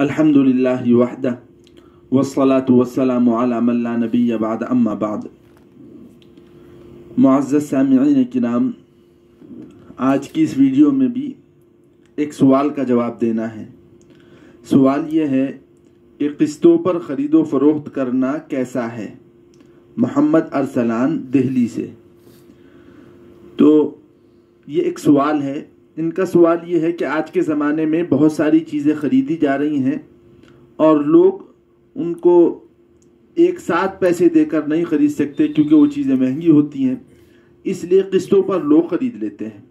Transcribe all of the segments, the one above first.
अल्हम्दुलिल्लाह वहदह वस्सलातु वस्सलामु अला मन ला नबिय्य बाद अम्मा बाद। मुअज़्ज़ज़ सामिईन किराम, आज की इस वीडियो में भी एक सवाल का जवाब देना है। सवाल ये है कि किस्तों पर ख़रीदो फ़रोख्त करना कैसा है। मोहम्मद अरसलान दिल्ली से। तो ये एक सवाल है। इनका सवाल ये है कि आज के ज़माने में बहुत सारी चीज़ें ख़रीदी जा रही हैं और लोग उनको एक साथ पैसे देकर नहीं ख़रीद सकते क्योंकि वो चीज़ें महंगी होती हैं, इसलिए किस्तों पर लोग ख़रीद लेते हैं।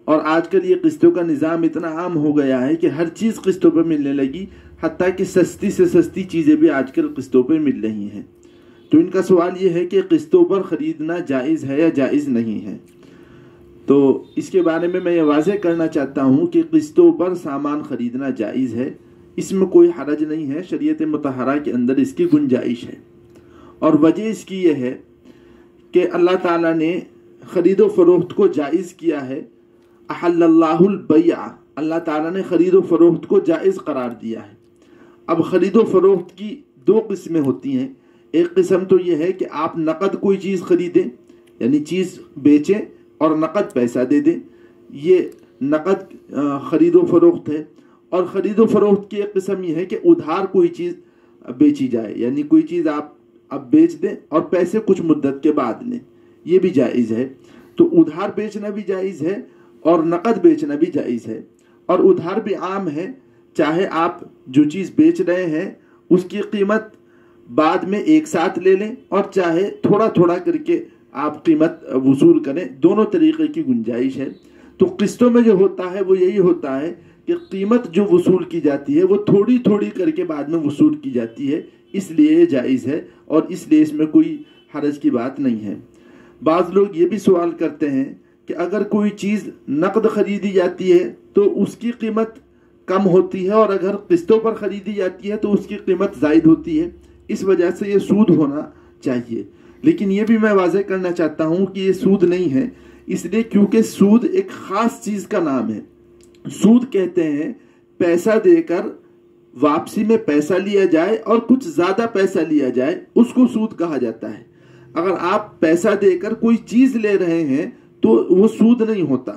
और आजकल ये किस्तों का निज़ाम इतना आम हो गया है कि हर चीज़ किस्तों पर मिलने लगी, हत्ता कि सस्ती से सस्ती चीज़ें भी आजकल किस्तों पर मिल रही हैं। तो इनका सवाल ये है कि किस्तों पर ख़रीदना जायज़ है या जायज़ नहीं है। तो इसके बारे में मैं ये वाज़ेह करना चाहता हूँ कि किस्तों पर सामान ख़रीदना जायज़ है, इसमें कोई हरज नहीं है। शरीयत मुतहरा के अंदर इसकी गुंजाइश है और वजह इसकी ये है कि अल्लाह ताला ने ख़रीदो फ़रोख्त को जायज़ किया है। अहल्लल्लाहुल बैअ, अल्लाह ताला ने ख़रीदो फ़रोख्त को जायज़ करार दिया है। अब ख़रीदो फ़रोख्त की दो किस्में होती हैं। एक किस्म तो ये है कि आप नकद कोई चीज़ ख़रीदें, यानी चीज़ बेचें और नकद पैसा दे दें, ये नकद ख़रीदो फ़रोख्त है। और ख़रीदो फ़रोख्त की एक किस्म ये है कि उधार कोई चीज़ बेची जाए, यानी कोई चीज़ आप अब बेच दें और पैसे कुछ मुद्दत के बाद लें, ये भी जायज़ है। तो उधार बेचना भी जायज़ है और नकद बेचना भी जायज़ है। और उधार भी आम है, चाहे आप जो चीज़ बेच रहे हैं उसकी कीमत बाद में एक साथ ले लें और चाहे थोड़ा थोड़ा करके आप कीमत वसूल करें, दोनों तरीके की गुंजाइश है। तो किस्तों में जो होता है वो यही होता है कि कीमत जो वसूल की जाती है वो थोड़ी थोड़ी करके बाद में वसूल की जाती है, इसलिए ये जायज़ है और इसलिए इसमें कोई हरज की बात नहीं है। बाज़ लोग ये भी सवाल करते हैं कि अगर कोई चीज़ नकद ख़रीदी जाती है तो उसकी कीमत कम होती है और अगर किस्तों पर ख़रीदी जाती है तो उसकी कीमत ज़ायद होती है, इस वजह से ये सूद होना चाहिए। लेकिन ये भी मैं वाज़ेह करना चाहता हूँ कि ये सूद नहीं है, इसलिए क्योंकि सूद एक ख़ास चीज़ का नाम है। सूद कहते हैं पैसा देकर वापसी में पैसा लिया जाए और कुछ ज़्यादा पैसा लिया जाए, उसको सूद कहा जाता है। अगर आप पैसा देकर कोई चीज़ ले रहे हैं तो वो सूद नहीं होता।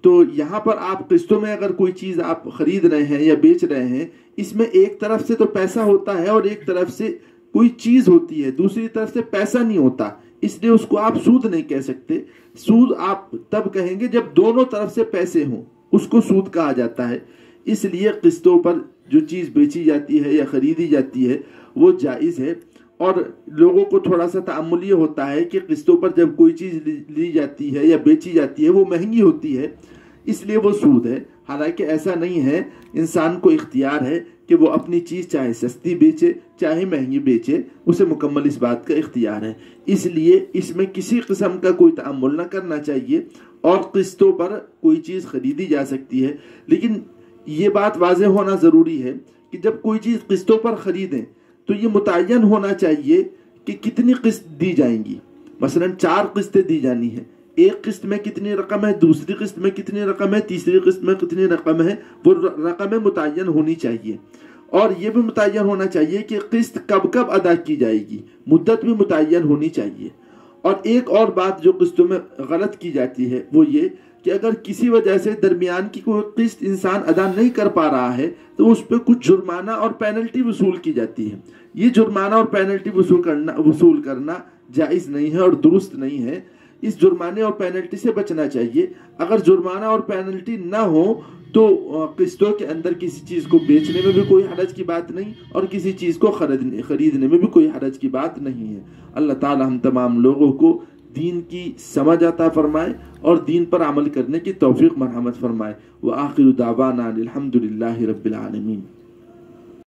तो यहाँ पर आप किस्तों में अगर कोई चीज़ आप ख़रीद रहे हैं या बेच रहे हैं, इसमें एक तरफ से तो पैसा होता है और एक तरफ से कोई चीज़ होती है, दूसरी तरफ से पैसा नहीं होता, इसलिए उसको आप सूद नहीं कह सकते। सूद आप तब कहेंगे जब दोनों तरफ से पैसे हों, उसको सूद कहा जाता है। इसलिए किस्तों पर जो चीज़ बेची जाती है या ख़रीदी जाती है वो जायज़ है। और लोगों को थोड़ा सा तअम्मुल ये होता है कि किस्तों पर जब कोई चीज़ ली जाती है या बेची जाती है वो महंगी होती है, इसलिए वो सूद है। हालांकि ऐसा नहीं है, इंसान को इख्तियार है कि वो अपनी चीज़ चाहे सस्ती बेचे चाहे महंगी बेचे, उसे मुकम्मल इस बात का इख्तियार है। इसलिए इसमें किसी किस्म का कोई तअम्मुल न करना चाहिए और किस्तों पर कोई चीज़ ख़रीदी जा सकती है। लेकिन ये बात वाज़ेह होना ज़रूरी है कि जब कोई चीज़ किस्तों पर ख़रीदें तो ये मुतय्यन होना चाहिए कि कितनी किस्त दी जाएंगी। मसलन 4 किस्तें दी जानी है, एक किस्त में कितनी रकम है, दूसरी किस्त में कितनी रकम है, तीसरी किस्त में कितनी रकम है, वो रकमें मुतय्यन होनी चाहिए। और ये भी मुतय्यन होना चाहिए कि किस्त कब कब अदा की जाएगी, मुद्दत भी मुतय्यन होनी चाहिए। और एक और बात जो किस्तों में गलत की जाती है वो ये कि अगर किसी वजह से दरमियान की कोई किस्त इंसान अदा नहीं कर पा रहा है तो उस पर कुछ जुर्माना और पेनल्टी वसूल की जाती है। ये जुर्माना और पेनल्टी वसूल करना जायज़ नहीं है और दुरुस्त नहीं है। इस जुर्माने और पेनल्टी से बचना चाहिए। अगर जुर्माना और पेनल्टी ना हो तो किस्तों के अंदर किसी चीज़ को बेचने में भी कोई हरज की बात नहीं और किसी चीज़ को खरीदने में भी कोई हरज की बात नहीं है। अल्लाह ताला हम तमाम लोगों को दीन की समझ अता फरमाए और दीन पर अमल करने की तौफीक मरहमत फरमाए। व आखिरु दावाना अनिल हम्दुलिल्लाहि रब्बिल आलमीन।